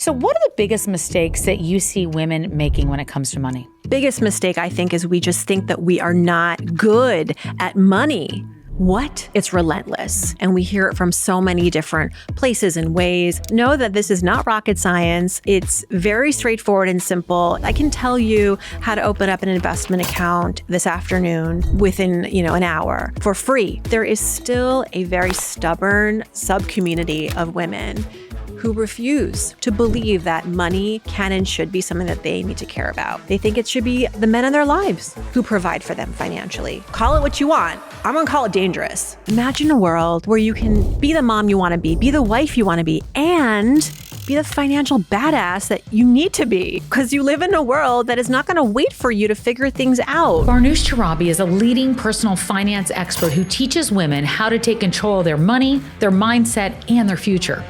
So what are the biggest mistakes that you see women making when it comes to money? Biggest mistake, I think, is we just think that we are not good at money. What? It's relentless. And we hear it from so many different places and ways. Know that this is not rocket science. It's very straightforward and simple. I can tell you how to open up an investment account this afternoon within, an hour for free. There is still a very stubborn sub-community of women who refuse to believe that money can and should be something that they need to care about. They think it should be the men in their lives who provide for them financially. Call it what you want. I'm gonna call it dangerous. Imagine a world where you can be the mom you wanna be the wife you wanna be, and be the financial badass that you need to be, because you live in a world that is not gonna wait for you to figure things out. Farnoosh Torabi is a leading personal finance expert who teaches women how to take control of their money, their mindset, and their future.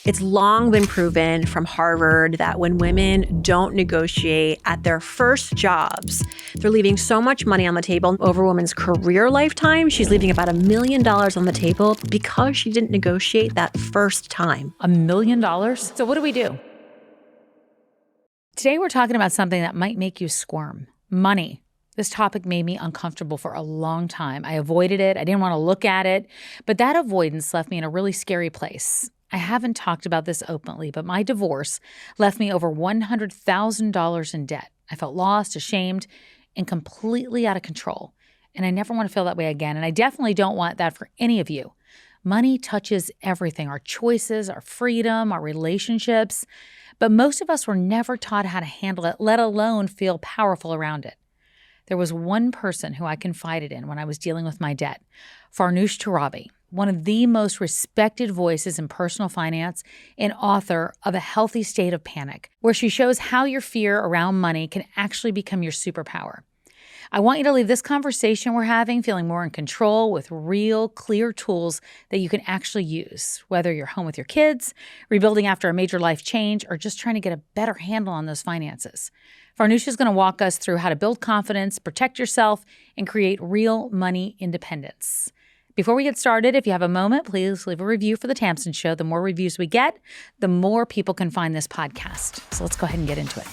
It's long been proven from Harvard that when women don't negotiate at their first jobs, they're leaving so much money on the table over a woman's career lifetime. She's leaving about $1 million on the table because she didn't negotiate that first time. $1 million? So what do we do? Today we're talking about something that might make you squirm. Money. This topic made me uncomfortable for a long time. I avoided it. I didn't want to look at it. But that avoidance left me in a really scary place. I haven't talked about this openly, but my divorce left me over $100,000 in debt. I felt lost, ashamed, and completely out of control. And I never want to feel that way again. And I definitely don't want that for any of you. Money touches everything, our choices, our freedom, our relationships. But most of us were never taught how to handle it, let alone feel powerful around it. There was one person who I confided in when I was dealing with my debt, Farnoosh Torabi, one of the most respected voices in personal finance and author of A Healthy State of Panic, where she shows how your fear around money can actually become your superpower. I want you to leave this conversation we're having feeling more in control with real, clear tools that you can actually use, whether you're home with your kids, rebuilding after a major life change, or just trying to get a better handle on those finances. Farnoosh is going to walk us through how to build confidence, protect yourself, and create real money independence. Before we get started, if you have a moment, please leave a review for The Tamsen Show. The more reviews we get, the more people can find this podcast. So let's go ahead and get into it.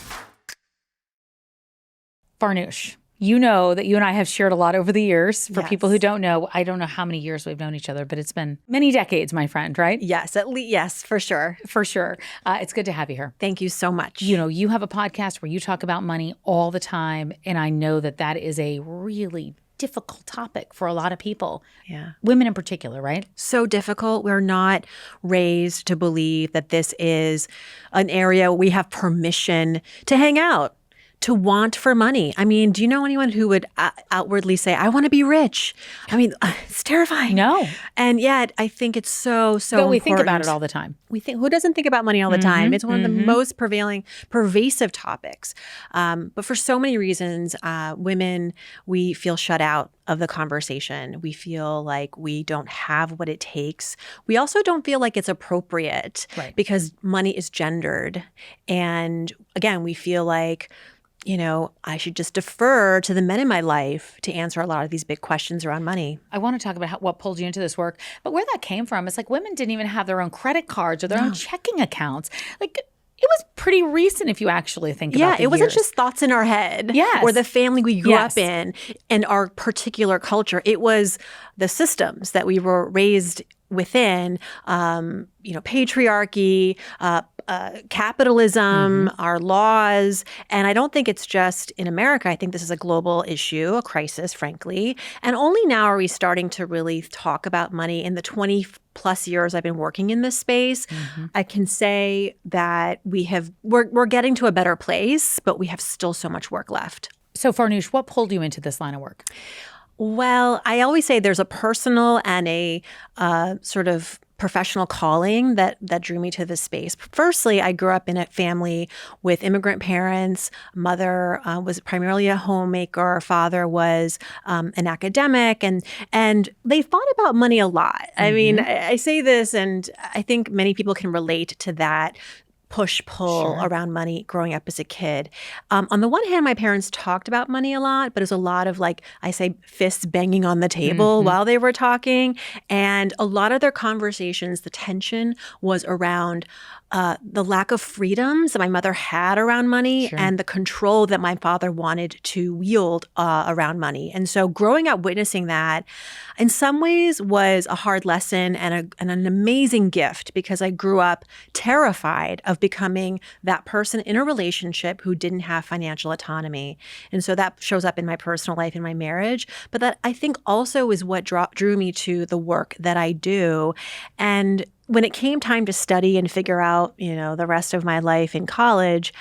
Farnoosh, you know that you and I have shared a lot over the years. For people who don't know, I don't know how many years we've known each other, but it's been many decades, my friend, right? Yes, at least, yes, for sure. For sure. It's good to have you here. Thank you so much. You have a podcast where you talk about money all the time, and I know that that is a really difficult topic for a lot of people. Yeah. Women in particular, right? So difficult. We're not raised to believe that this is an area we have permission to hang out, to want for money. I mean, do you know anyone who would outwardly say, I want to be rich? I mean, it's terrifying. No. And yet I think it's so important. We think about it all the time. Who doesn't think about money all the time? It's one of the most pervasive topics. But for so many reasons, women, we feel shut out of the conversation. We feel like we don't have what it takes. We also don't feel like it's appropriate because money is gendered. And again, we feel like, I should just defer to the men in my life to answer a lot of these big questions around money. I want to talk about what pulled you into this work, but where that came from, it's like women didn't even have their own credit cards or their own checking accounts. Like, it was pretty recent if you actually think about it. Yeah, it wasn't just thoughts in our head or the family we grew up in and our particular culture. It was the systems that we were raised within, patriarchy, capitalism, our laws. And I don't think it's just in America. I think this is a global issue, a crisis, frankly. And only now are we starting to really talk about money. In the 20 plus years I've been working in this space, I can say that we're getting to a better place, but we have still so much work left. So Farnoosh, what pulled you into this line of work? Well, I always say there's a personal and a sort of professional calling that drew me to this space. Firstly, I grew up in a family with immigrant parents. Mother was primarily a homemaker. Father was an academic, and they thought about money a lot. I mean, I say this, and I think many people can relate to that push-pull around money growing up as a kid. On the one hand, my parents talked about money a lot, but it was a lot of, like, I say, fists banging on the table while they were talking. And a lot of their conversations, the tension was around the lack of freedoms that my mother had around money Sure. and the control that my father wanted to wield around money. And so growing up witnessing that in some ways was a hard lesson and an amazing gift, because I grew up terrified of becoming that person in a relationship who didn't have financial autonomy. And so that shows up in my personal life, in my marriage. But that I think also is what drew me to the work that I do. And when it came time to study and figure out, the rest of my life in college,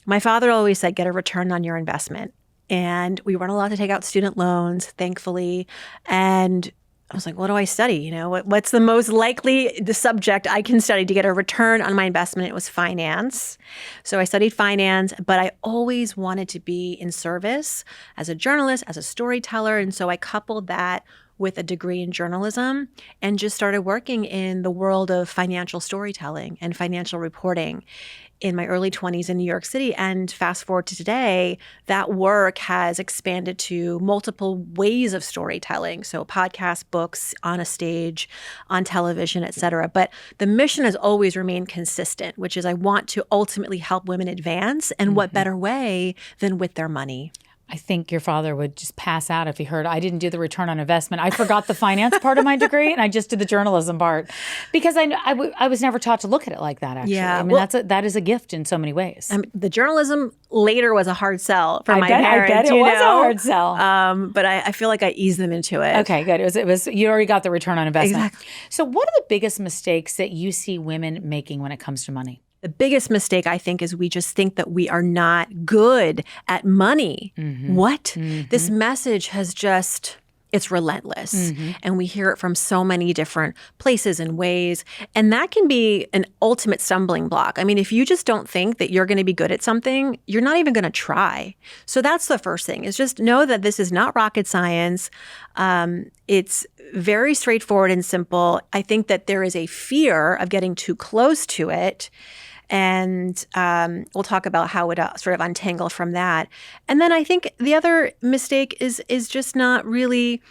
my father always said, get a return on your investment. And we weren't allowed to take out student loans, thankfully. And I was like, what do I study? What's the most likely subject I can study to get a return on my investment? It was finance. So I studied finance, but I always wanted to be in service as a journalist, as a storyteller. And so I coupled that with a degree in journalism and just started working in the world of financial storytelling and financial reporting in my early 20s in New York City. And fast forward to today, that work has expanded to multiple ways of storytelling. So podcasts, books, on a stage, on television, et cetera. But the mission has always remained consistent, which is I want to ultimately help women advance. And what better way than with their money? I think your father would just pass out if he heard I didn't do the return on investment. I forgot the finance part of my degree, and I just did the journalism part because I was never taught to look at it like that. Actually, Yeah, I mean that is a gift in so many ways. The journalism later was a hard sell for my parents. I bet it was a hard sell. But I feel like I eased them into it. Okay, good. It was you already got the return on investment. Exactly. So, what are the biggest mistakes that you see women making when it comes to money? The biggest mistake, I think, is we just think that we are not good at money. What? This message has it's relentless. And we hear it from so many different places and ways. And that can be an ultimate stumbling block. I mean, if you just don't think that you're going to be good at something, you're not even going to try. So that's the first thing, is just know that this is not rocket science. It's very straightforward and simple. I think that there is a fear of getting too close to it. And we'll talk about how it sort of untangle from that. And then I think the other mistake is just not really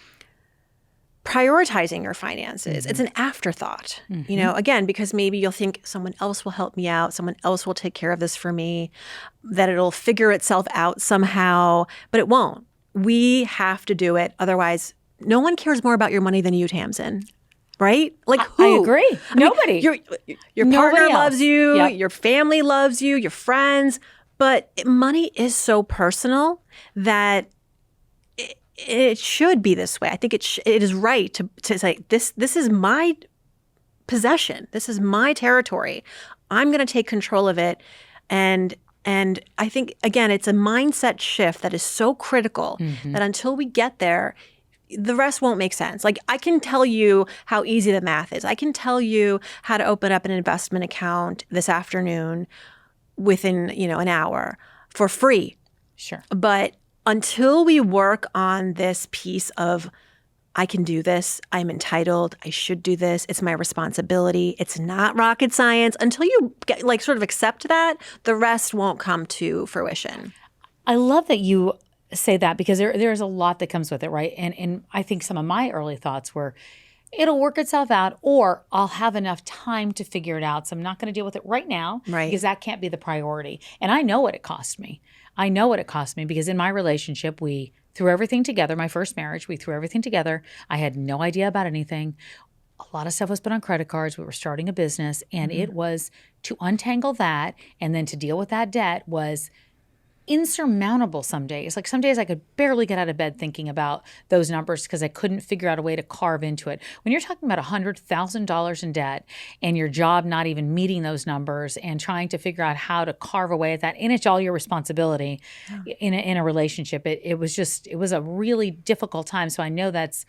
prioritizing your finances. It's an afterthought, again, because maybe you'll think someone else will help me out, someone else will take care of this for me, that it'll figure itself out somehow, but it won't. We have to do it. Otherwise, no one cares more about your money than you, Tamsen. Right? Like who? I agree. Nobody. Your partner loves you. Yep. Your family loves you. Your friends. But money is so personal that it should be this way. I think it is right to say this is my possession. This is my territory. I'm going to take control of it. And I think, again, it's a mindset shift that is so critical that until we get there, the rest won't make sense. Like, I can tell you how easy the math is. I can tell you how to open up an investment account this afternoon within, an hour for free. Sure. But until we work on this piece of, I can do this, I'm entitled, I should do this, it's my responsibility, it's not rocket science, until you get, sort of accept that, the rest won't come to fruition. I love that you say that, because there's a lot that comes with it, right? And I think some of my early thoughts were, it'll work itself out, or I'll have enough time to figure it out. So I'm not going to deal with it right now, right? Because that can't be the priority. And I know what it cost me. I know what it cost me, because in my relationship, we threw everything together. My first marriage, we threw everything together. I had no idea about anything. A lot of stuff was put on credit cards. We were starting a business, and it was to untangle that and then to deal with that debt was insurmountable some days. Like, some days I could barely get out of bed thinking about those numbers because I couldn't figure out a way to carve into it. When you're talking about $100,000 in debt and your job not even meeting those numbers and trying to figure out how to carve away at that, and it's all your responsibility in a relationship, it was a really difficult time. So I know that's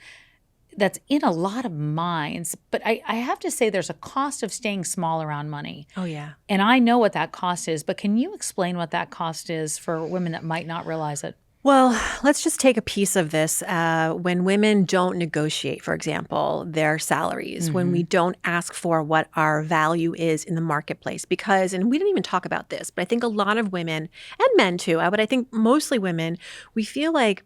in a lot of minds. But I have to say, there's a cost of staying small around money. Oh, yeah. And I know what that cost is, but can you explain what that cost is for women that might not realize it? Well, let's just take a piece of this. When women don't negotiate, for example, their salaries, when we don't ask for what our value is in the marketplace, because, and we didn't even talk about this, but I think a lot of women, and men too, but I think mostly women, we feel like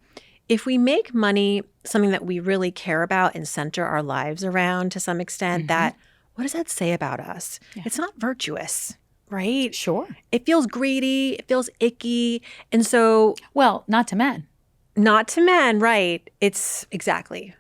if we make money something that we really care about and center our lives around to some extent, that what does that say about us? Yeah. It's not virtuous, right? Sure. It feels greedy. It feels icky. And so Well, not to men. not to men, right? It's exactly.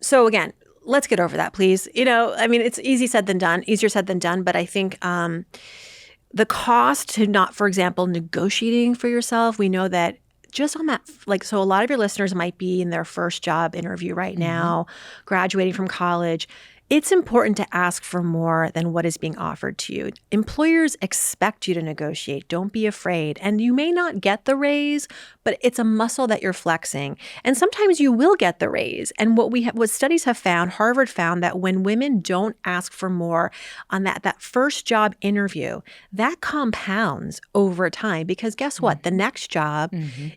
So again, let's get over that, please. I mean, it's easier said than done. But I think the cost to not, for example, negotiating for yourself, we know that just on that, so a lot of your listeners might be in their first job interview right now, graduating from college. It's important to ask for more than what is being offered to you. Employers expect you to negotiate. Don't be afraid. And you may not get the raise, but it's a muscle that you're flexing. And sometimes you will get the raise. And what studies have found, Harvard found that when women don't ask for more on that first job interview, that compounds over time. Because guess what? The next job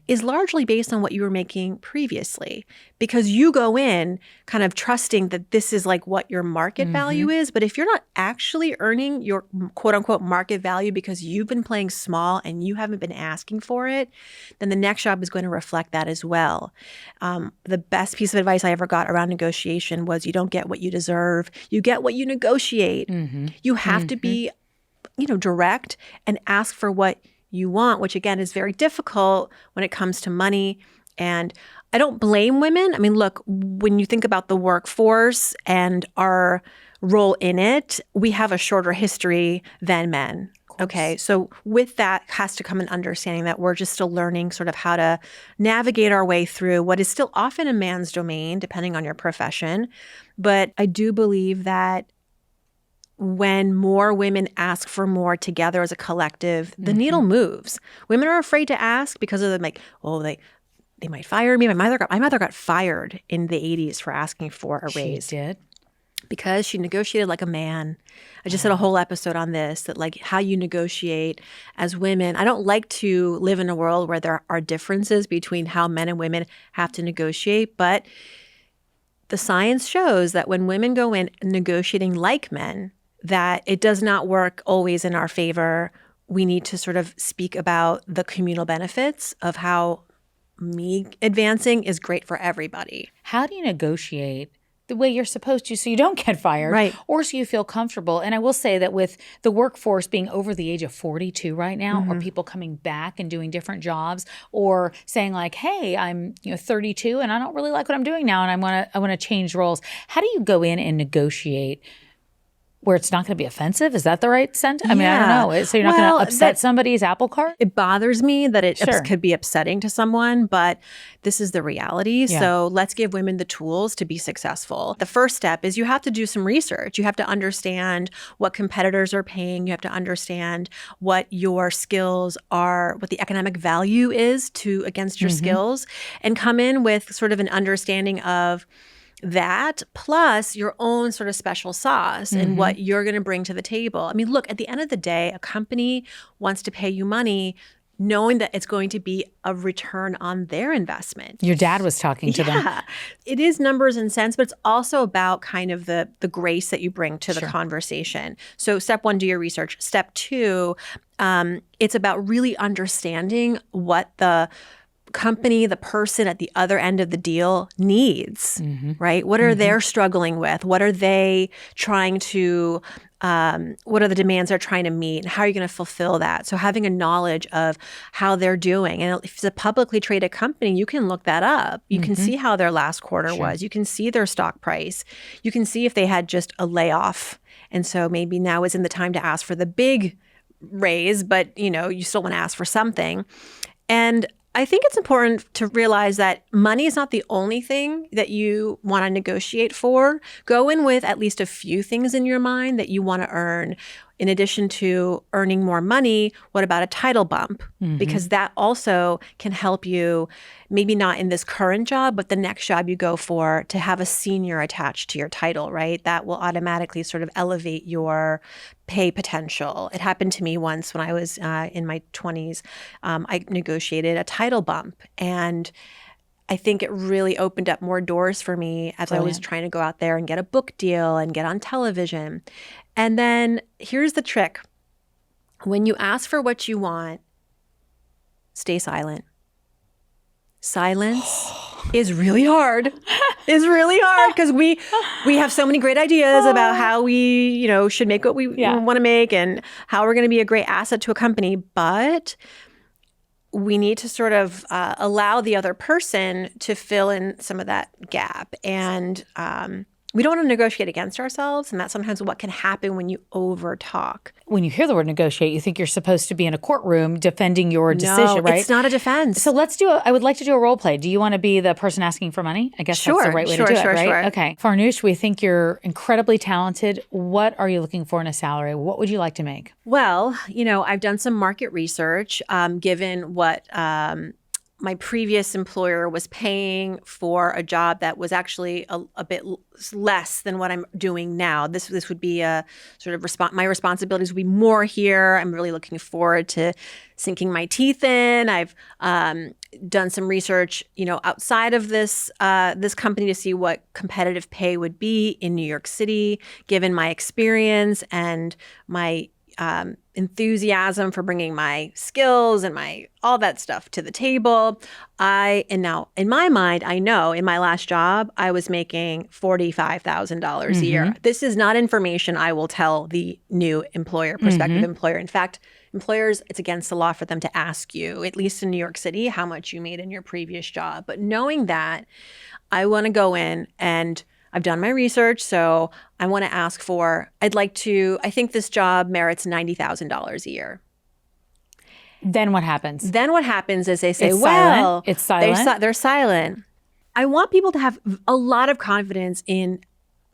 is largely based on what you were making previously. Because you go in kind of trusting that this is like what your market value is. But if you're not actually earning your quote unquote market value because you've been playing small and you haven't been asking for it, then the next job is going to reflect that as well. The best piece of advice I ever got around negotiation was you don't get what you deserve. You get what you negotiate. You have to be, direct and ask for what you want, which again is very difficult when it comes to money. And I don't blame women. I mean, look, when you think about the workforce and our role in it, we have a shorter history than men. Okay. So with that has to come an understanding that we're just still learning sort of how to navigate our way through what is still often a man's domain, depending on your profession. But I do believe that when more women ask for more together as a collective, the needle moves. Women are afraid to ask because of they might fire me. My mother got fired in the 80s for asking for a raise. She did? Because she negotiated like a man. I just did a whole episode on this, that like how you negotiate as women. I don't like to live in a world where there are differences between how men and women have to negotiate. But the science shows that when women go in negotiating like men, that it does not work always in our favor. We need to sort of speak about the communal benefits of how me advancing is great for everybody. How do you negotiate the way you're supposed to so you don't get fired, right, or so you feel comfortable? And I will say that with the workforce being over the age of 42 right now, or people coming back and doing different jobs, or saying like, hey, I'm 32 and I don't really like what I'm doing now and I want to change roles. How do you go in and negotiate where it's not going to be offensive? Is that the right sentence? I mean, I don't know. So you're not going to upset somebody's apple cart? It bothers me that it Sure. could be upsetting to someone, but this is the reality. Yeah. So let's give women the tools to be successful. The first step is you have to do some research. You have to understand what competitors are paying. You have to understand what your skills are, what the economic value is against your skills, and come in with sort of an understanding of that plus your own sort of special sauce and what you're going to bring to the table. I mean, look, at the end of the day, a company wants to pay you money knowing that it's going to be a return on their investment. Your dad was talking to them. Yeah, it is numbers and cents, but it's also about kind of the grace that you bring to the conversation. So step one, do your research. Step two, it's about really understanding what the company, the person at the other end of the deal needs, right? What are they struggling with? What are they trying to, what are the demands they're trying to meet? And how are you going to fulfill that? So having a knowledge of how they're doing. And if it's a publicly traded company, you can look that up. You can see how their last quarter was. You can see their stock price. You can see if they had just a layoff. And so maybe now isn't the time to ask for the big raise, but you still want to ask for something. And I think it's important to realize that money is not the only thing that you want to negotiate for. Go in with at least a few things in your mind that you want to earn. In addition to earning more money, what about a title bump? Because that also can help you, maybe not in this current job, but the next job you go for, to have a senior attached to your title, right? That will automatically sort of elevate your pay potential. It happened to me once when I was in my 20s. I negotiated a title bump, and I think it really opened up more doors for me as I was trying to go out there and get a book deal and get on television. And then here's the trick. When you ask for what you want, stay silent. Silence is really hard. is really hard because we have so many great ideas about how we, should make what we want to make and how we're going to be a great asset to a company. But we need to sort of allow the other person to fill in some of that gap. And we don't want to negotiate against ourselves. And that's sometimes what can happen when you over talk. When you hear the word negotiate, you think you're supposed to be in a courtroom defending your decision, right? It's not a defense. So I would like to do a role play. Do you want to be the person asking for money? I guess that's the right way to do it, right? Sure. Okay. Farnoosh, we think you're incredibly talented. What are you looking for in a salary? What would you like to make? Well, I've done some market research, given what my previous employer was paying for a job that was actually a bit less than what I'm doing now. This would be a sort of my responsibilities would be more here. I'm really looking forward to sinking my teeth in. I've done some research, outside of this company to see what competitive pay would be in New York City, given my experience and my enthusiasm for bringing my skills and all that stuff to the table. And now in my mind, I know in my last job, I was making $45,000 a year. This is not information I will tell the new employer, prospective employer. In fact, employers, it's against the law for them to ask you, at least in New York City, how much you made in your previous job. But knowing that, I want to go in and I've done my research, so I want to ask I think this job merits $90,000 a year. Then what happens? Then what happens is they say, it's silent. They're silent. I want people to have a lot of confidence in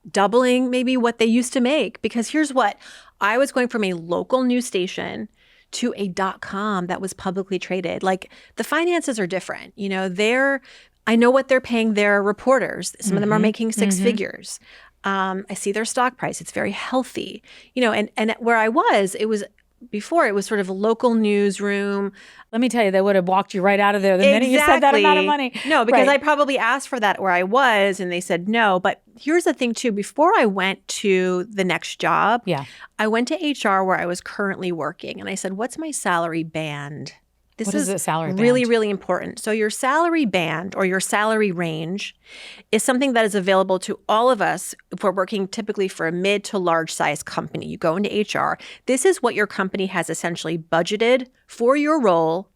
doubling maybe what they used to make, because here's what, I was going from a local news station to a .com that was publicly traded. Like, the finances are different. I know what they're paying their reporters. Some of them are making six figures. I see their stock price. It's very healthy. And where I was, it was sort of a local newsroom. Let me tell you, they would have walked you right out of there the minute you said that amount of money. No, because I probably asked for that where I was and they said no. But here's the thing too, before I went to the next job, I went to HR where I was currently working. And I said, what's my salary band? What is a salary band? Really, really important. So your salary band or your salary range is something that is available to all of us if we're working typically for a mid to large size company. You go into HR. This is what your company has essentially budgeted for your role,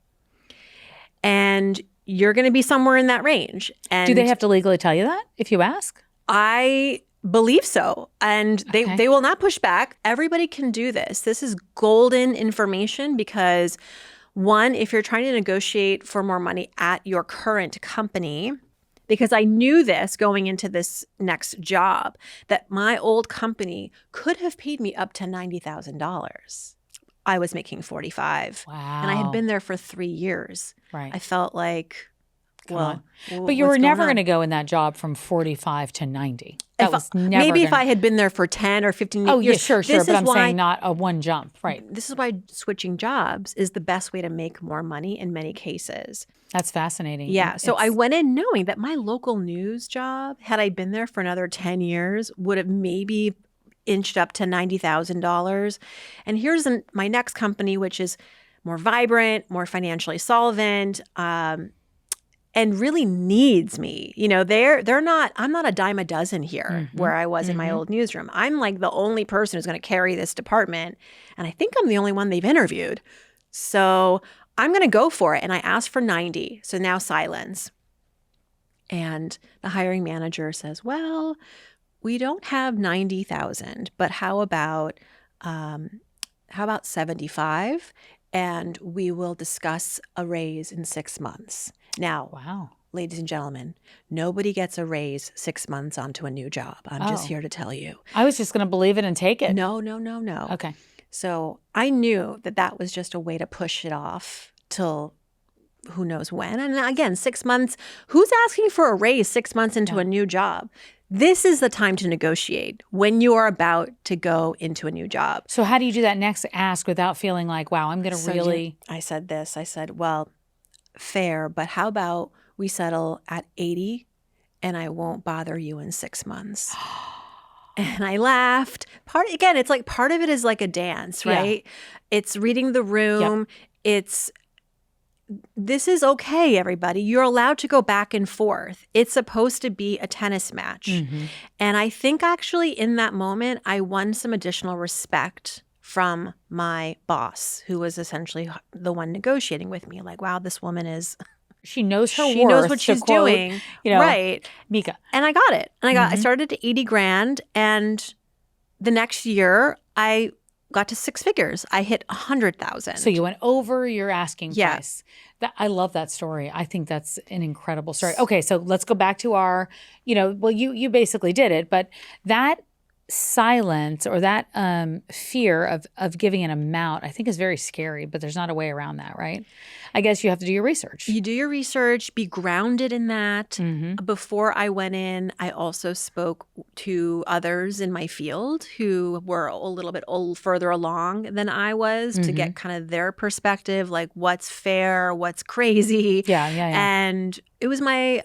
and you're going to be somewhere in that range. And do they have to legally tell you that if you ask? I believe so. And they will not push back. Everybody can do this. This is golden information because, one, if you're trying to negotiate for more money at your current company, because I knew this going into this next job, that my old company could have paid me up to $90,000. I was making $45,000. Wow. And I had been there for 3 years. Right. I felt like, but you were never going to go in that job from 45 to 90. That was never maybe if I had been there for 10 or 15 years. Oh, yeah, sure. But I'm saying not a one jump, right? This is why switching jobs is the best way to make more money in many cases. That's fascinating. Yeah. So I went in knowing that my local news job, had I been there for another 10 years, would have maybe inched up to $90,000. And here's my next company, which is more vibrant, more financially solvent, and really needs me. They're not, I'm not a dime a dozen here where I was in my old newsroom. I'm like the only person who's going to carry this department. And I think I'm the only one they've interviewed. So I'm going to go for it. And I asked for 90. So now silence. And the hiring manager says, well, we don't have 90,000, but how about 75? And we will discuss a raise in 6 months. Now, wow, ladies and gentlemen, nobody gets a raise 6 months onto a new job. I'm just here to tell you. I was just going to believe it and take it. No. Okay. So I knew that was just a way to push it off till who knows when. And again, 6 months, who's asking for a raise 6 months into a new job? This is the time to negotiate when you are about to go into a new job. So how do you do that next ask without feeling like, wow, I'm going to really... I said this. I said, well, fair, but how about we settle at 80 and I won't bother you in 6 months? And I laughed. Part of it is like a dance, right? Yeah. It's reading the room. Yep. this is okay, everybody. You're allowed to go back and forth. It's supposed to be a tennis match. And I think actually in that moment, I won some additional respect from my boss, who was essentially the one negotiating with me. Like, wow, this woman is... She knows her She worth. knows what she's quote, doing. Right. Mika. And I got it. And I started at 80 grand. And the next year, I got to six figures. I hit 100,000. So you went over your asking price. I love that story. I think that's an incredible story. Okay, so let's go back to our, you basically did it, but that silence or that fear of giving an amount, I think is very scary, but there's not a way around that, right? I guess you have to do your research. You do your research, be grounded in that. Before I went in, I also spoke to others in my field who were a little bit further along than I was to get kind of their perspective, like what's fair, what's crazy. Yeah. And it was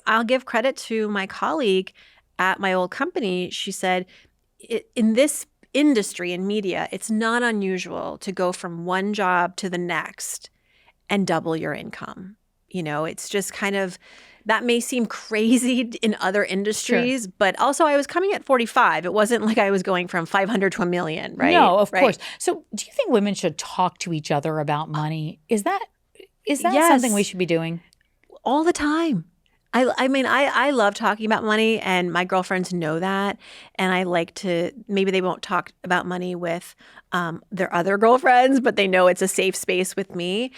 I'll give credit to my colleague at my old company. She said, in this industry in media, it's not unusual to go from one job to the next and double your income. It's just kind of, that may seem crazy in other industries, but also I was coming at 45. It wasn't like I was going from 500 to a million, right? No, of course. So do you think women should talk to each other about money? Is that something we should be doing? All the time. I mean, I love talking about money, and my girlfriends know that. And I like to, maybe they won't talk about money with their other girlfriends, but they know it's a safe space with me.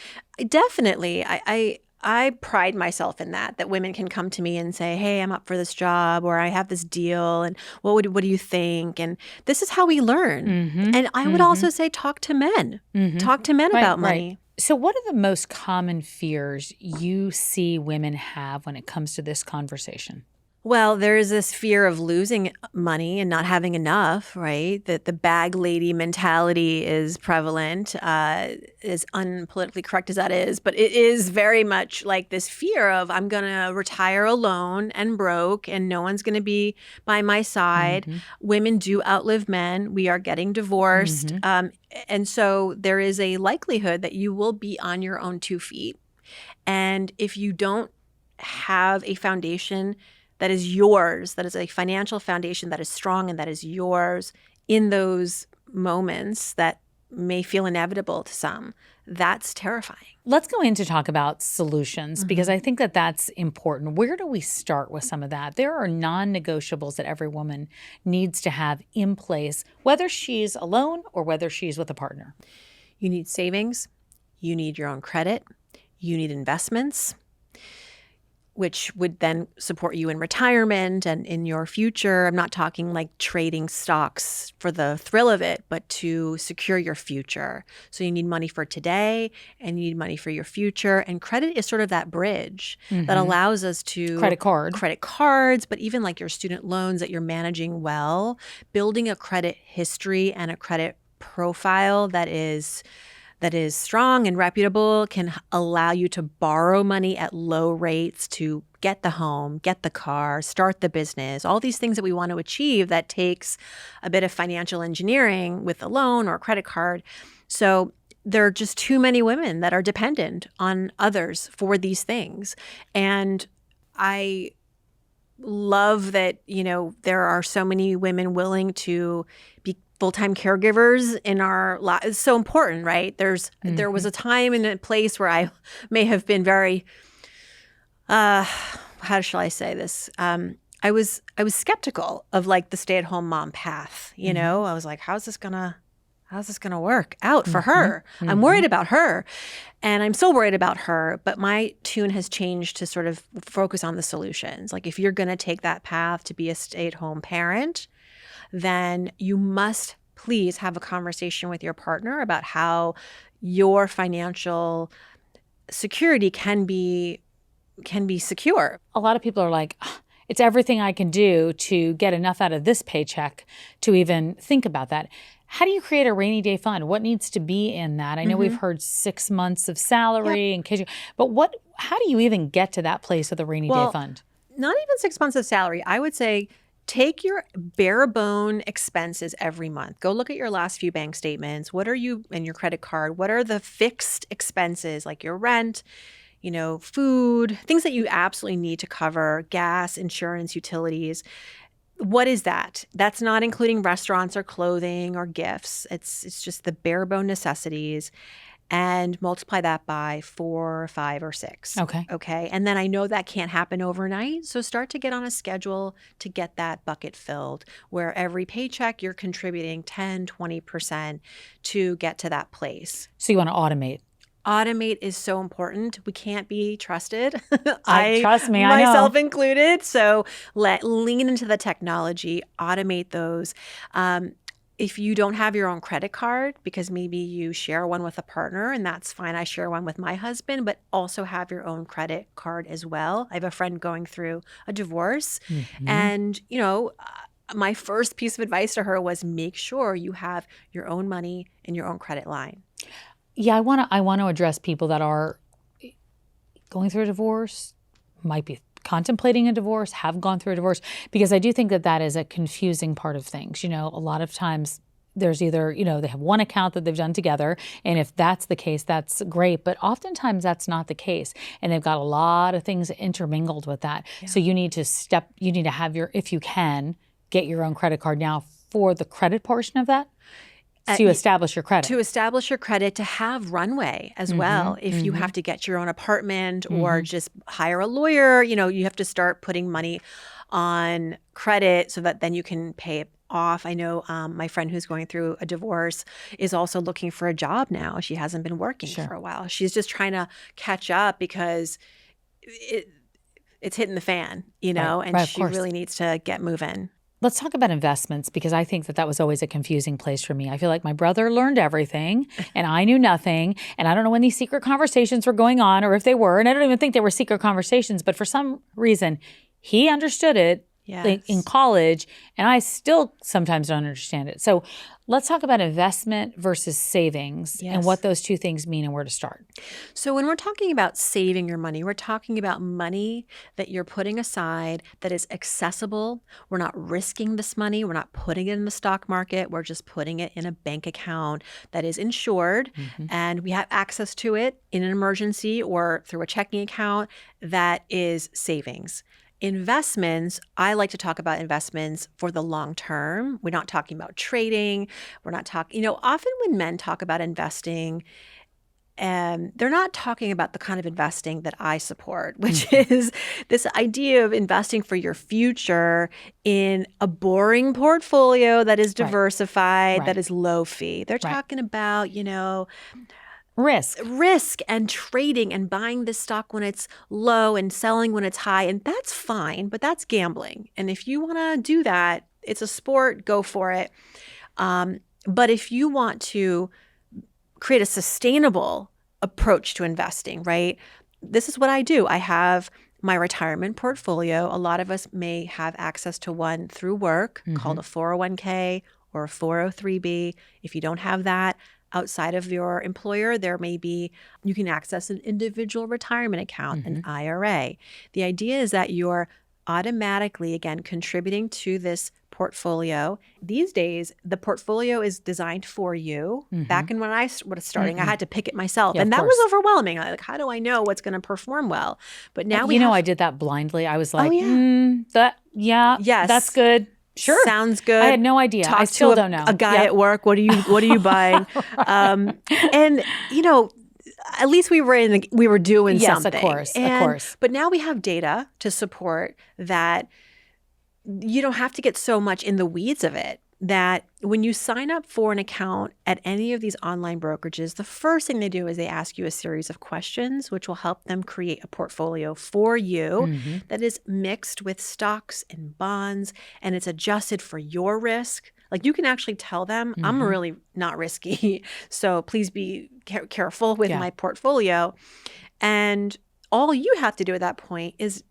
Definitely. I pride myself in that women can come to me and say, hey, I'm up for this job, or I have this deal, and what do you think? And this is how we learn. And I would also say talk to men. Talk to men about money. So what are the most common fears you see women have when it comes to this conversation? Well, there's this fear of losing money and not having enough, right? That the bag lady mentality is prevalent, as unpolitically correct as that is. But it is very much like this fear of, I'm going to retire alone and broke and no one's going to be by my side. Women do outlive men. We are getting divorced. And so there is a likelihood that you will be on your own 2 feet. And if you don't have a foundation that is yours, that is a financial foundation that is strong and that is yours in those moments that may feel inevitable to some, that's terrifying. Let's go in to talk about solutions because I think that that's important. Where do we start with some of that? There are non-negotiables that every woman needs to have in place, whether she's alone or whether she's with a partner. You need savings. You need your own credit. You need investments, which would then support you in retirement and in your future. I'm not talking like trading stocks for the thrill of it, but to secure your future. So you need money for today and you need money for your future. And credit is sort of that bridge that allows us to— credit cards, but even like your student loans that you're managing well, building a credit history and a credit profile that is strong and reputable can allow you to borrow money at low rates to get the home, get the car, start the business, all these things that we want to achieve that takes a bit of financial engineering with a loan or a credit card. So there are just too many women that are dependent on others for these things. And I love that, there are so many women willing to be full-time caregivers in our lives. It's so important, right? There was a time and a place where I may have been very, how shall I say this? I was skeptical of like the stay-at-home mom path. I was like, how's this gonna work out for her? I'm worried about her, and I'm still worried about her. But my tune has changed to sort of focus on the solutions. Like if you're gonna take that path to be a stay-at-home parent, then you must please have a conversation with your partner about how your financial security can be secure. A lot of people are like, it's everything I can do to get enough out of this paycheck to even think about that. How do you create a rainy day fund? What needs to be in that? I know we've heard 6 months of salary in case but how do you even get to that place of the rainy day fund? Not even 6 months of salary. I would say take your bare bone expenses every month. Go look at your last few bank statements. What are you, and your credit card, what are the fixed expenses like your rent, food, things that you absolutely need to cover, gas, insurance, utilities. What is that? That's not including restaurants or clothing or gifts. It's just the bare bone necessities, and multiply that by 4, 5, or 6. Okay. Okay. And then I know that can't happen overnight. So start to get on a schedule to get that bucket filled, where every paycheck you're contributing 10, 20% to get to that place. So you want to automate. Automate is so important. We can't be trusted. Trust me, I know. Myself included. So lean into the technology, automate those. If you don't have your own credit card, because maybe you share one with a partner, and that's fine. I share one with my husband, but also have your own credit card as well. I have a friend going through a divorce, and my first piece of advice to her was make sure you have your own money in your own credit line. Yeah, I want to address people that are going through a divorce, might be contemplating a divorce, have gone through a divorce, because I do think that is a confusing part of things. A lot of times there's either, they have one account that they've done together, and if that's the case, that's great. But oftentimes that's not the case, and they've got a lot of things intermingled with that. Yeah. So you need to have if you can, get your own credit card now for the credit portion of that. To establish your credit. To establish your credit, to have runway as well. If you have to get your own apartment or just hire a lawyer, you have to start putting money on credit so that then you can pay it off. I know my friend who's going through a divorce is also looking for a job now. She hasn't been working for a while. She's just trying to catch up because it's hitting the fan, and she really needs to get moving. Let's talk about investments, because I think that was always a confusing place for me. I feel like my brother learned everything and I knew nothing. And I don't know when these secret conversations were going on or if they were. And I don't even think they were secret conversations. But for some reason, he understood it in college, and I still sometimes don't understand it. So let's talk about investment versus savings and what those two things mean and where to start. So when we're talking about saving your money, we're talking about money that you're putting aside that is accessible. We're not risking this money. We're not putting it in the stock market. We're just putting it in a bank account that is insured, and we have access to it in an emergency or through a checking account that is savings. Investments, I like to talk about investments for the long term. We're not talking about trading. We're not talking, often when men talk about investing, they're not talking about the kind of investing that I support, which is this idea of investing for your future in a boring portfolio that is diversified, that is low fee. They're talking about, risk and trading and buying this stock when it's low and selling when it's high. And that's fine, but that's gambling. And if you want to do that, it's a sport, go for it. But if you want to create a sustainable approach to investing, right? This is what I do. I have my retirement portfolio. A lot of us may have access to one through work called a 401k or a 403b. If you don't have that, outside of your employer, you can access an individual retirement account, an IRA. The idea is that you're automatically, again, contributing to this portfolio. These days, the portfolio is designed for you. Back in when I was starting, I had to pick it myself. And that was overwhelming. Like, how do I know what's going to perform well? But now I did that blindly. I was like, that's good. Sure. Sounds good. I had no idea. I still don't know. A guy at work, what are you buying? And at least we were doing something. Yes, of course. But now we have data to support that you don't have to get so much in the weeds of it. That when you sign up for an account at any of these online brokerages, the first thing they do is they ask you a series of questions, which will help them create a portfolio for you that is mixed with stocks and bonds, and it's adjusted for your risk. Like, you can actually tell them, I'm really not risky, so please be careful with my portfolio. And all you have to do at that point is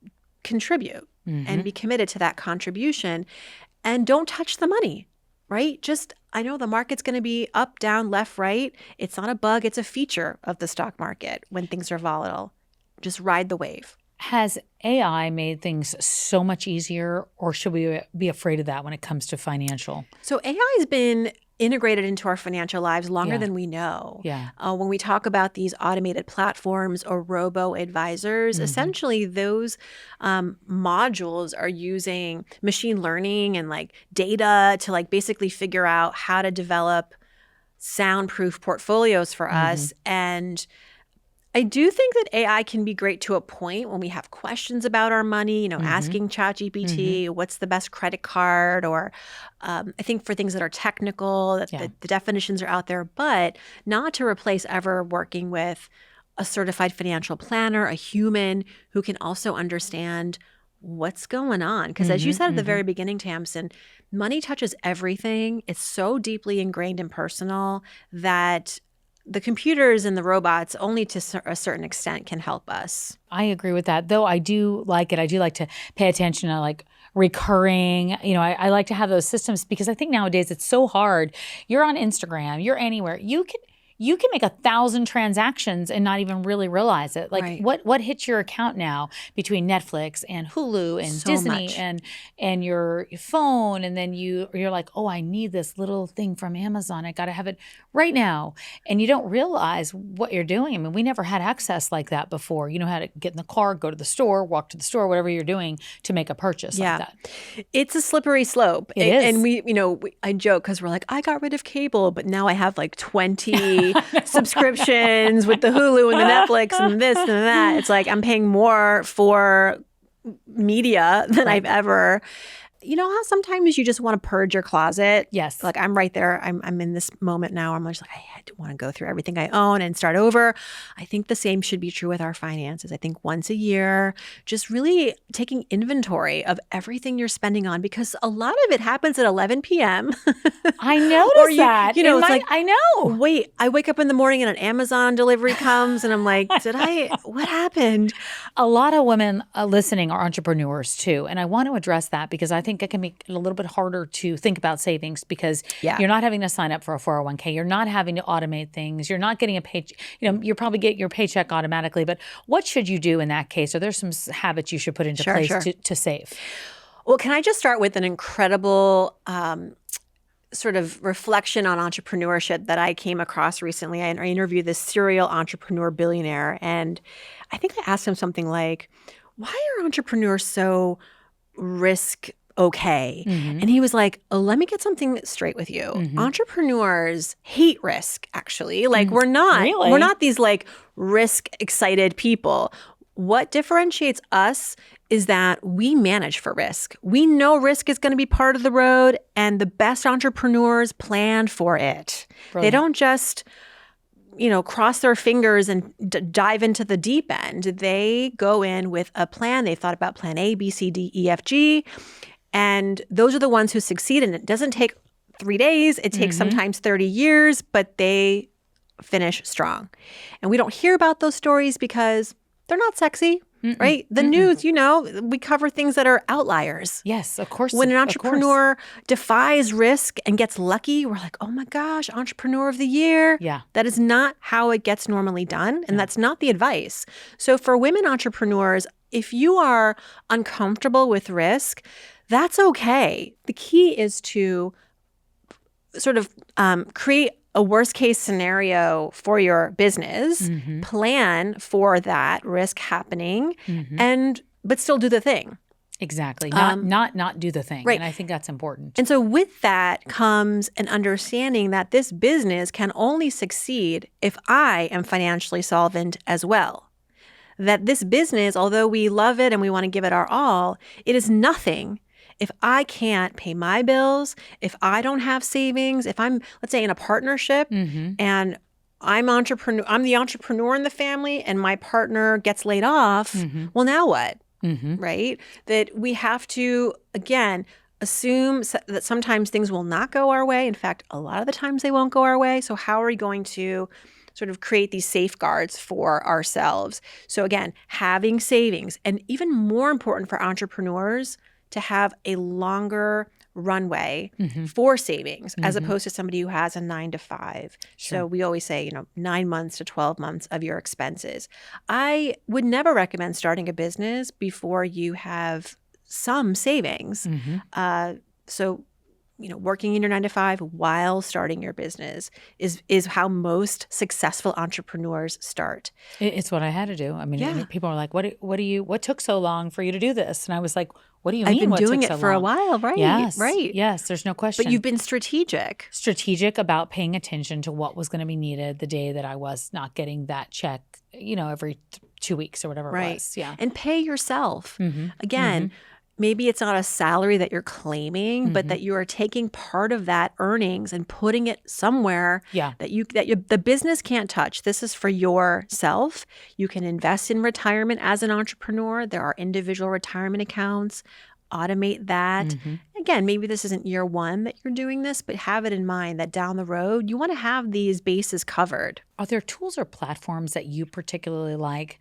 contribute and be committed to that contribution, and don't touch the money. Right? I know the market's going to be up, down, left, right. It's not a bug. It's a feature of the stock market when things are volatile. Just ride the wave. Has AI made things so much easier, or should we be afraid of that when it comes to financial? So AI has been integrated into our financial lives longer Yeah. than we know. Yeah. When we talk about these automated platforms or robo-advisors, essentially those modules are using machine learning and like data to like basically figure out how to develop soundproof portfolios for us. And I do think that AI can be great to a point when we have questions about our money, you know, asking ChatGPT, what's the best credit card? Or I think for things that are technical, that the definitions are out there, but not to replace ever working with a certified financial planner, a human who can also understand what's going on. Because as you said at the very beginning, Tamsen, money touches everything. It's so deeply ingrained and personal that the computers and the robots only to a certain extent can help us. I agree with that. Though I do like it. I do like to pay attention to like recurring, you know, I like to have those systems because I think nowadays it's so hard. You're on Instagram, you're anywhere. You can make 1,000 transactions and not even really realize it. Like what hits your account now between Netflix and Hulu and So Disney much. and your phone, and then you're like, oh, I need this little thing from Amazon. I got to have it right now. And you don't realize what you're doing. I mean, we never had access like that before. You know how to get in the car, go to the store, walk to the store, whatever you're doing to make a purchase like that. It's a slippery slope. It is. And I joke because we're like, I got rid of cable, but now I have like 20 subscriptions with the Hulu and the Netflix and this and that. It's like I'm paying more for media than I've ever. You know how sometimes you just want to purge your closet? Yes. Like I'm right there. I'm in this moment now. I'm just like, I want to go through everything I own and start over. I think the same should be true with our finances. I think once a year, just really taking inventory of everything you're spending on, because a lot of it happens at 11 p.m. I noticed that. You know, it's like, I know. Wait, I wake up in the morning and an Amazon delivery comes and I'm like, what happened? A lot of women listening are entrepreneurs too. And I want to address that because I think it can make it a little bit harder to think about savings because you're not having to sign up for a 401k. You're not having to automate things. You're not getting a paycheck. You know, you probably get your paycheck automatically. But what should you do in that case? Are there some habits you should put into place to save? Well, can I just start with an incredible sort of reflection on entrepreneurship that I came across recently? I interviewed this serial entrepreneur billionaire, and I think I asked him something like, why are entrepreneurs so risk okay? And he was like, let me get something straight with you. Entrepreneurs hate risk, actually. Like we're not these like risk excited people. What differentiates us is that we manage for risk. We know risk is going to be part of the road, and the best entrepreneurs plan for it. Brilliant. They don't just, cross their fingers and dive into the deep end. They go in with a plan. They've thought about plan A, B, C, D, E, F, G. And those are the ones who succeed. And it doesn't take 3 days. It takes sometimes 30 years, but they finish strong. And we don't hear about those stories because they're not sexy, right? The news, we cover things that are outliers. Yes, of course. When an entrepreneur defies risk and gets lucky, we're like, oh my gosh, entrepreneur of the year. Yeah. That is not how it gets normally done. And that's not the advice. So for women entrepreneurs, if you are uncomfortable with risk, that's okay. The key is to sort of create a worst case scenario for your business, plan for that risk happening, but still do the thing. Exactly. Not do the thing. Right. And I think that's important. And so with that comes an understanding that this business can only succeed if I am financially solvent as well. That this business, although we love it and we want to give it our all, it is nothing if I can't pay my bills, if I don't have savings, if I'm, let's say, in a partnership and I'm the entrepreneur in the family and my partner gets laid off, well, now what? Right? That we have to, again, assume that sometimes things will not go our way. In fact, a lot of the times they won't go our way. So how are we going to sort of create these safeguards for ourselves? So again, having savings, and even more important for entrepreneurs, to have a longer runway for savings as opposed to somebody who has a 9-to-5. Sure. So we always say, 9 months to 12 months of your expenses. I would never recommend starting a business before you have some savings. So working in your 9 to 5 while starting your business is how most successful entrepreneurs start. It's what I had to do. I mean, Yeah. people are like, what took so long for you to do this? And I was like, what do you I've mean been what doing took it so for a long? while, right? Yes. Right. Yes, there's no question. But you've been strategic. Strategic about paying attention to what was going to be needed the day that I was not getting that check, every 2 weeks or whatever it was. Yeah. And pay yourself. Mm-hmm. Again, maybe it's not a salary that you're claiming, but that you are taking part of that earnings and putting it somewhere that the business can't touch. This is for yourself. You can invest in retirement as an entrepreneur. There are individual retirement accounts. Automate that. Again, maybe this isn't year one that you're doing this, but have it in mind that down the road, you want to have these bases covered. Are there tools or platforms that you particularly like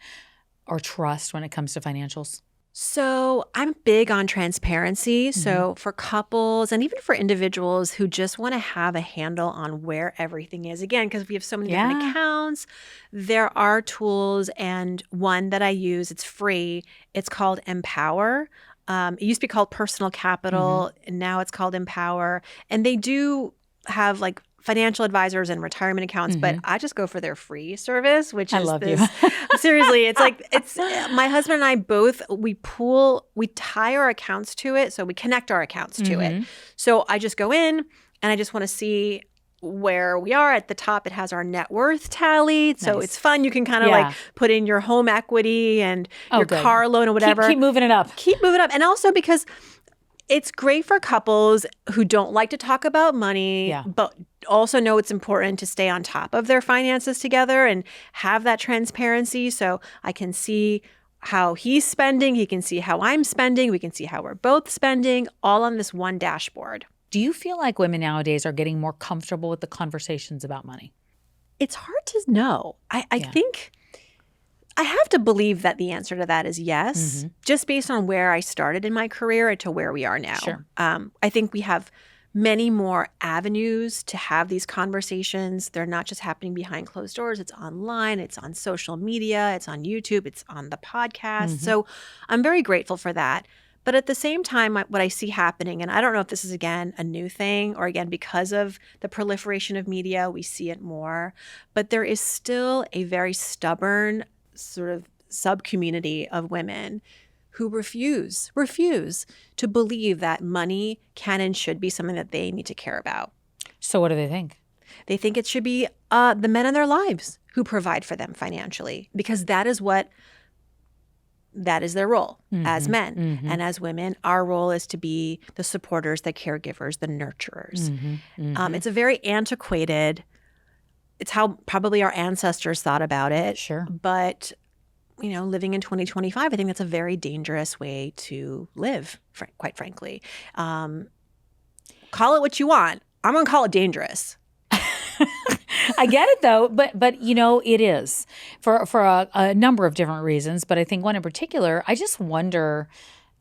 or trust when it comes to financials? So I'm big on transparency. So for couples and even for individuals who just want to have a handle on where everything is, again, because we have so many different accounts, there are tools, and one that I use, it's free. It's called Empower. It used to be called Personal Capital, and now it's called Empower. And they do have like financial advisors and retirement accounts, but I just go for their free service, which is seriously, it's my husband and I both, we tie our accounts to it. So we connect our accounts to it. So I just go in and I just want to see where we are. At the top, it has our net worth tallied. So it's fun. You can kind of like put in your home equity and your car loan or whatever. Keep moving it up. Keep moving up. And also because it's great for couples who don't like to talk about money, but also know it's important to stay on top of their finances together and have that transparency. So I can see how he's spending. He can see how I'm spending. We can see how we're both spending, all on this one dashboard. Do you feel like women nowadays are getting more comfortable with the conversations about money? It's hard to know. I think I have to believe that the answer to that is yes, just based on where I started in my career to where we are now. Sure. I think we have many more avenues to have these conversations. They're not just happening behind closed doors. It's online. It's on social media. It's on YouTube. It's on the podcast. So I'm very grateful for that. But at the same time, what I see happening, and I don't know if this is, again, a new thing or, again, because of the proliferation of media, we see it more. But there is still a very stubborn sort of sub-community of women who refuse to believe that money can and should be something that they need to care about. So what do they think? They think it should be the men in their lives who provide for them financially, because that is their role as men. And as women, our role is to be the supporters, the caregivers, the nurturers. It's a very antiquated, it's how probably our ancestors thought about it. Sure. But, living in 2025, I think that's a very dangerous way to live, quite frankly. Call it what you want. I'm going to call it dangerous. I get it though, but it is for a number of different reasons. But I think one in particular, I just wonder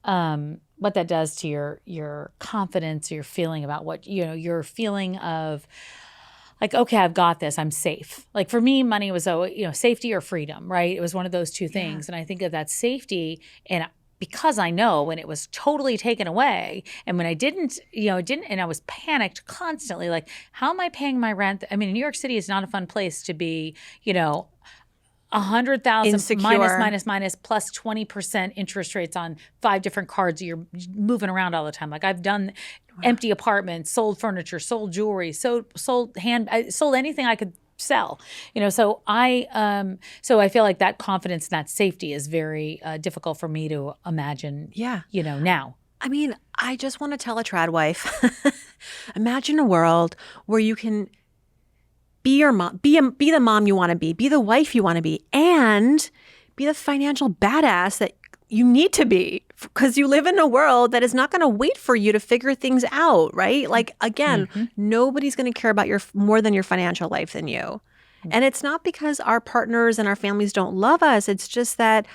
what that does to your confidence, your feeling about what your feeling of like, okay, I've got this, I'm safe. Like for me, money was safety or freedom, right? It was one of those two things, and I think of that safety and. Because I know when it was totally taken away and when I didn't, and I was panicked constantly, like, how am I paying my rent? I mean, New York City is not a fun place to be, 100,000 minus plus 20% interest rates on 5 different cards. You're moving around all the time. Like I've done empty apartments, sold furniture, sold jewelry, sold anything I could sell, so I feel like that confidence and that safety is very difficult for me to imagine, now. I mean, I just want to tell a trad wife, imagine a world where you can be your mom, be the mom you want to be the wife you want to be, and be the financial badass that you need to be, because you live in a world that is not going to wait for you to figure things out, right? Like, again, nobody's going to care about more than your financial life than you. And it's not because our partners and our families don't love us. It's just that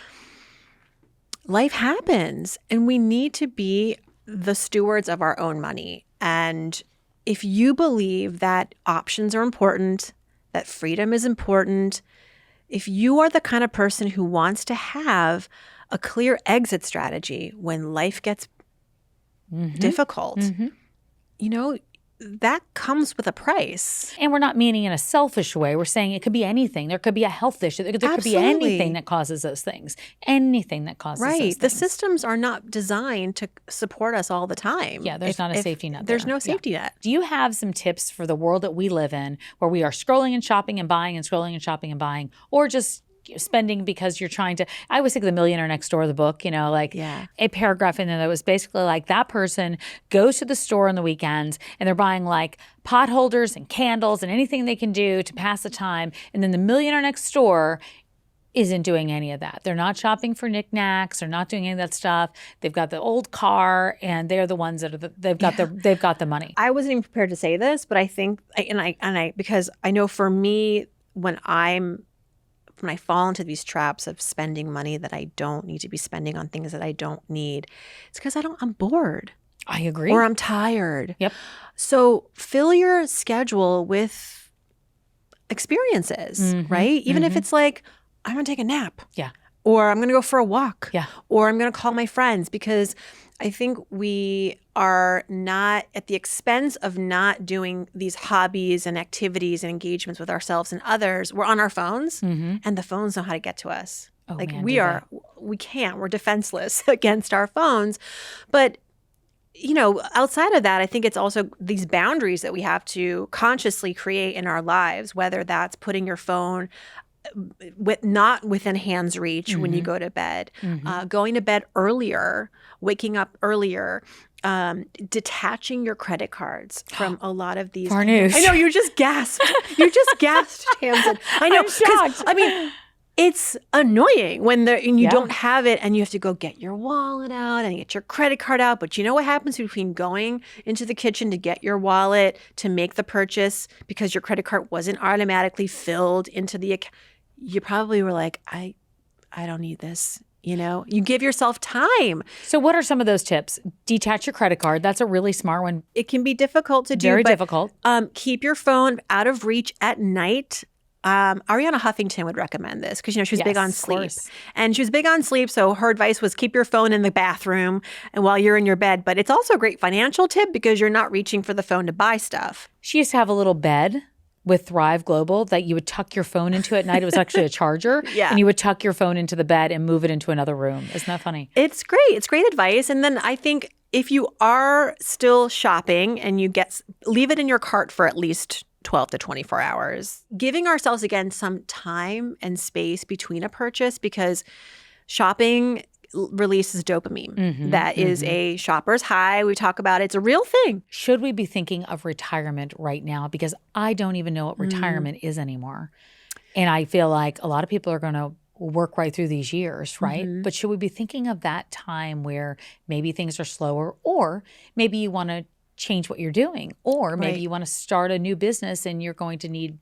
life happens and we need to be the stewards of our own money. And if you believe that options are important, that freedom is important, if you are the kind of person who wants to have a clear exit strategy when life gets difficult, that comes with a price. And we're not meaning in a selfish way. We're saying it could be anything. There could be a health issue. There could be Absolutely. anything that causes those things. Anything that causes those Right. things. The systems are not designed to support us all the time. Yeah, there's not a safety net There's there. no safety net. Do you have some tips for the world that we live in where we are scrolling and shopping and buying and scrolling and shopping and buying, or just spending because you're trying to? I always think of The Millionaire Next Door, the book, a paragraph in there that was basically like that person goes to the store on the weekends and they're buying like pot holders and candles and anything they can do to pass the time. And then the millionaire next door isn't doing any of that. They're not shopping for knickknacks. They're not doing any of that stuff. They've got the old car, and they're the ones that are they've got the money. I wasn't even prepared to say this, but I think, because I know for me, when I fall into these traps of spending money that I don't need to be spending on things that I don't need, it's because I'm bored. I agree. Or I'm tired. Yep. So fill your schedule with experiences, right? Even if it's like, I'm going to take a nap. Yeah. Or I'm going to go for a walk. Yeah. Or I'm going to call my friends, because I think we are not at the expense of not doing these hobbies and activities and engagements with ourselves and others. We're on our phones, and the phones know how to get to us. Oh, like man, we can't. We're defenseless against our phones. But outside of that, I think it's also these boundaries that we have to consciously create in our lives, whether that's putting your phone not within hand's reach when you go to bed, going to bed earlier, waking up earlier, detaching your credit cards from a lot of these. Farnoosh. I know, you just gasped. You just gasped, Tamsen. I know. I'm shocked. I mean, it's annoying when you don't have it and you have to go get your wallet out and get your credit card out. But you know what happens between going into the kitchen to get your wallet to make the purchase because your credit card wasn't automatically filled into the account? You probably were like, I don't need this. You give yourself time. So what are some of those tips? Detach your credit card. That's a really smart one. It can be difficult to do. Very difficult. Keep your phone out of reach at night. Ariana Huffington would recommend this because, she was big on sleep. And she was big on sleep. So her advice was keep your phone in the bathroom and while you're in your bed. But it's also a great financial tip because you're not reaching for the phone to buy stuff. She used to have a little bed with Thrive Global that you would tuck your phone into at night. It was actually a charger. Yeah. And you would tuck your phone into the bed and move it into another room. Isn't that funny? It's great. It's great advice. And then I think if you are still shopping and leave it in your cart for at least 12 to 24 hours, giving ourselves, again, some time and space between a purchase, because shopping releases dopamine. That is a shopper's high. We talk about it. It's a real thing. Should we be thinking of retirement right now? Because I don't even know what retirement is anymore. And I feel like a lot of people are going to work right through these years, right? But should we be thinking of that time where maybe things are slower, or maybe you want to change what you're doing, or maybe you want to start a new business and you're going to need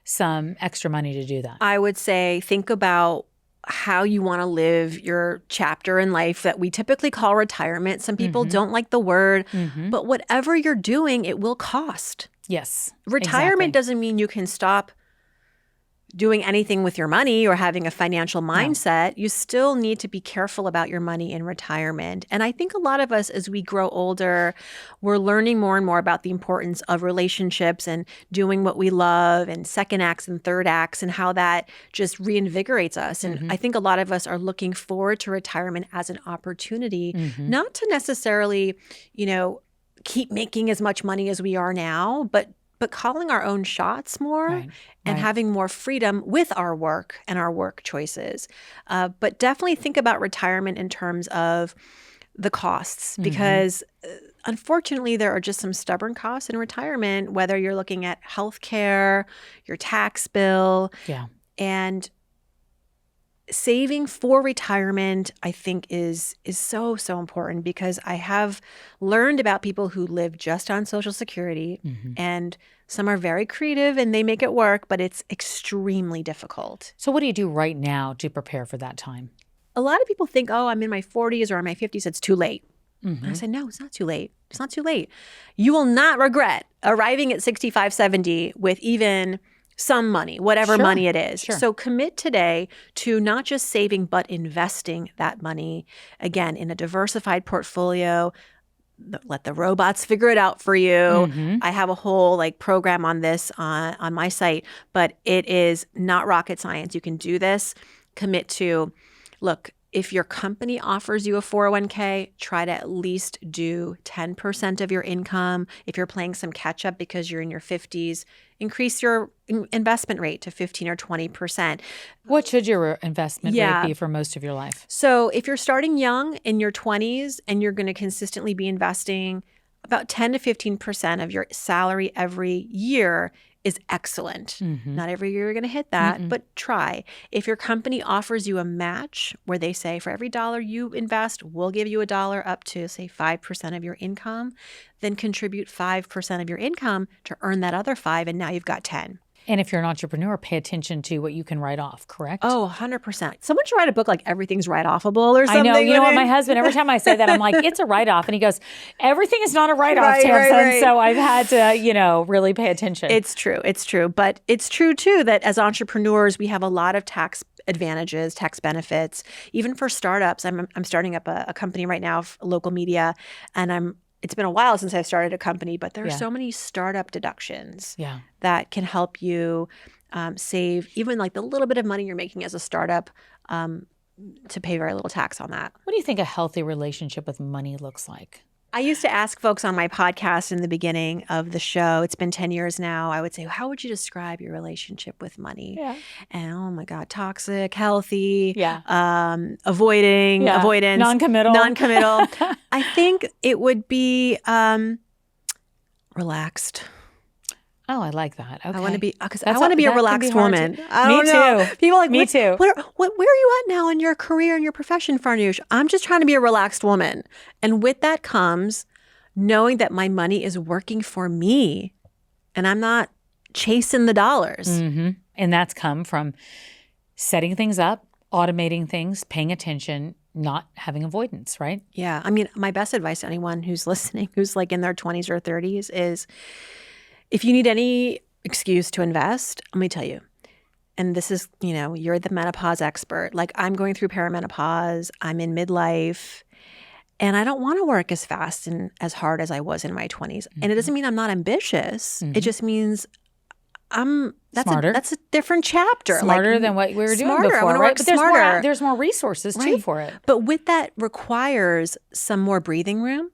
some extra money to do that? I would say think about how you want to live your chapter in life that we typically call retirement. Some people don't like the word, but whatever you're doing, it will cost. Yes. Retirement doesn't mean you can stop doing anything with your money or having a financial mindset. You still need to be careful about your money in retirement. And I think a lot of us, as we grow older, we're learning more and more about the importance of relationships and doing what we love, and second acts and third acts, and how that just reinvigorates us. And I think a lot of us are looking forward to retirement as an opportunity, not to necessarily, keep making as much money as we are now, but calling our own shots more and having more freedom with our work and our work choices. But definitely think about retirement in terms of the costs, because unfortunately there are just some stubborn costs in retirement, whether you're looking at healthcare, your tax bill, and saving for retirement, I think is so, so important, because I have learned about people who live just on Social Security, and some are very creative and they make it work, but it's extremely difficult. So what do you do right now to prepare for that time? A lot of people think, oh, I'm in my 40s or my 50s, it's too late. And I said, no, it's not too late. It's not too late. You will not regret arriving at 65, 70 with even some money, whatever money it is. So commit today to not just saving, but investing that money, again, in a diversified portfolio. let the robots figure it out for you. I have a whole like program on this on my site, but it is not rocket science. You can do this. Commit to, look, if your company offers you a 401k, try to at least do 10% of your income. If you're playing some catch up because you're in your 50s, increase your investment rate to 15 or 20%. What should your investment rate be for most of your life? So if you're starting young in your 20s and you're going to consistently be investing about 10 to 15% of your salary every year is excellent. Not every year you're going to hit that, but try. If your company offers you a match where they say for every dollar you invest, we'll give you $1 up to say 5% of your income, then contribute 5% of your income to earn that other 5, and now you've got 10. And if you're an entrepreneur, pay attention to what you can write off, correct? Oh, 100%. Someone should write a book like Everything's Write-Offable or something. I know. You know what? My husband, every time I say that, I'm like, it's a write-off. And he goes, everything is not a write-off, Tamsen. Right. So I've had to, really pay attention. It's true. It's true. But it's true, too, that as entrepreneurs, we have a lot of tax advantages, tax benefits. Even for startups, I'm starting up a company right now, local media, and it's been a while since I've started a company, but there are so many startup deductions that can help you save even like the little bit of money you're making as a startup to pay very little tax on that. What do you think a healthy relationship with money looks like? I used to ask folks on my podcast in the beginning of the show, it's been 10 years now, I would say, how would you describe your relationship with money? And oh my God, toxic, healthy, avoidance, non-committal. I think it would be relaxed. Oh, I like that. Okay. I want to be because I want to be a relaxed woman. I don't know. People are like, me too. Where are you at now in your career and your profession, Farnoosh? I'm just trying to be a relaxed woman, and with that comes knowing that my money is working for me, and I'm not chasing the dollars. And that's come from setting things up, automating things, paying attention, not having avoidance, right? Yeah. I mean, my best advice to anyone who's listening, who's like in their 20s or 30s is, if you need any excuse to invest, let me tell you, and this is, you're the menopause expert. Like, I'm going through perimenopause, I'm in midlife, and I don't want to work as fast and as hard as I was in my 20s. And it doesn't mean I'm not ambitious. It just means that's smarter. That's a different chapter. Smarter than what we were doing before, I want to right? work But smarter. there's more resources too for it. But with that requires some more breathing room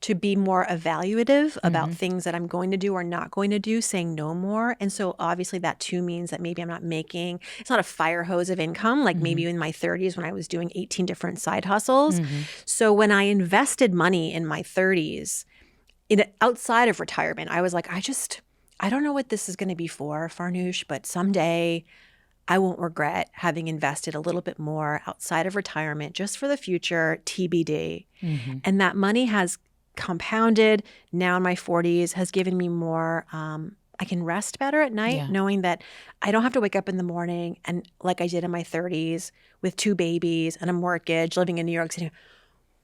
to be more evaluative about things that I'm going to do or not going to do, saying no more. And so obviously that too means that maybe I'm not making, it's not a fire hose of income like maybe in my 30s when I was doing 18 different side hustles. So when I invested money in my 30s, outside of retirement, I was like, I don't know what this is going to be for, Farnoosh, but someday I won't regret having invested a little bit more outside of retirement just for the future, TBD. And that money has compounded now in my 40s, has given me more, I can rest better at night knowing that I don't have to wake up in the morning and like I did in my 30s with 2 babies and a mortgage living in New York City.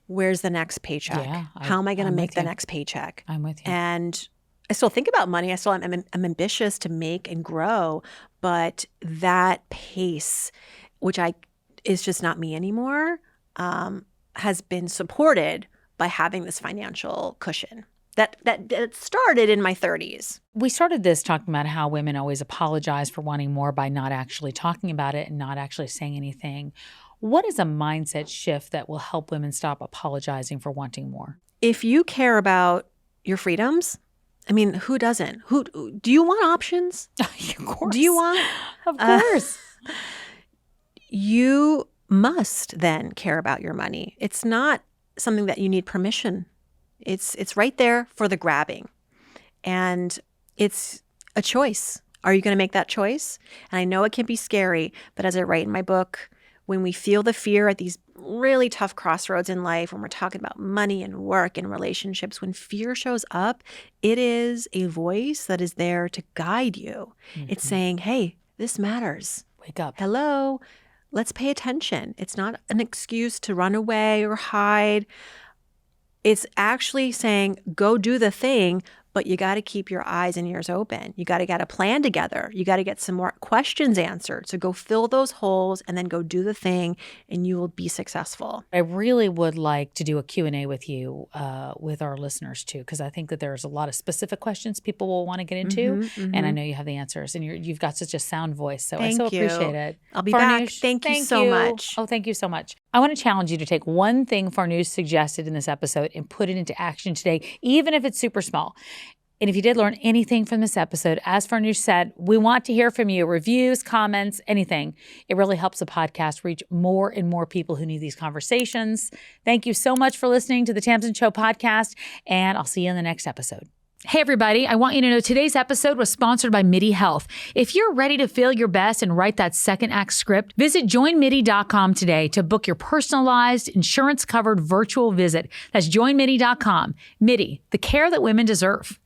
Where's the next paycheck? How am I going to make the next paycheck? I'm with you. And I still think about money. I'm ambitious to make and grow, but that pace, which is just not me anymore, has been supported by having this financial cushion that started in my 30s. We started this talking about how women always apologize for wanting more by not actually talking about it and not actually saying anything. What is a mindset shift that will help women stop apologizing for wanting more? If you care about your freedoms, I mean, who doesn't? Do you want options? Of course. Do you want? Of course. You must then care about your money. It's not something that you need permission. It's right there for the grabbing. And it's a choice. Are you going to make that choice? And I know it can be scary, but as I write in my book, when we feel the fear at these really tough crossroads in life, when we're talking about money and work and relationships, when fear shows up, it is a voice that is there to guide you. It's saying, hey, this matters. Wake up. Hello, let's pay attention. It's not an excuse to run away or hide. It's actually saying, go do the thing, but you got to keep your eyes and ears open. You got to get a plan together. You got to get some more questions answered. So go fill those holes and then go do the thing, and you will be successful. I really would like to do a Q&A with you, with our listeners too, because I think that there's a lot of specific questions people will want to get into, and I know you have the answers, and you've got such a sound voice, so I so appreciate it. I'll be back. Thank you so much. Oh, thank you so much. I want to challenge you to take one thing Farnoosh suggested in this episode and put it into action today, even if it's super small. And if you did learn anything from this episode, as Farnoosh said, we want to hear from you. Reviews, comments, anything. It really helps the podcast reach more and more people who need these conversations. Thank you so much for listening to the Tamsen Show podcast, and I'll see you in the next episode. Hey, everybody. I want you to know today's episode was sponsored by MIDI Health. If you're ready to feel your best and write that second act script, visit joinmidi.com today to book your personalized, insurance-covered virtual visit. That's joinmidi.com. MIDI, the care that women deserve.